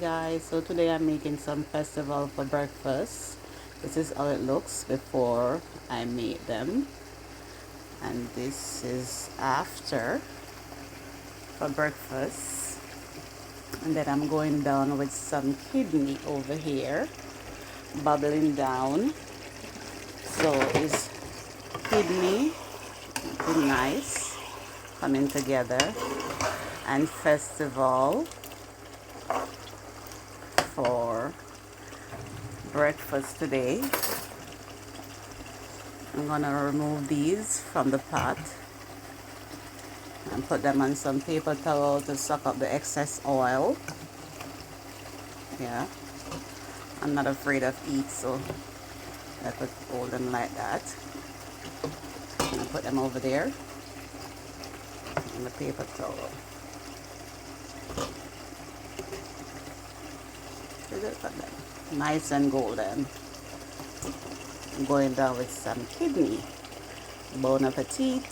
guys, so today I'm making some festival for breakfast. This is how it looks before I made them, and this is after for breakfast. And then I'm going down with some kidney over here, bubbling down. So it's kidney, looking nice, coming together, and festival for breakfast today. I'm gonna remove these from the pot and put them on some paper towel to suck up the excess oil. Yeah, I'm not afraid of heat, so I could hold them like that. And put them over there on the paper towel. Look at them, nice and golden. I'm going down with some kidney. Bon appetit.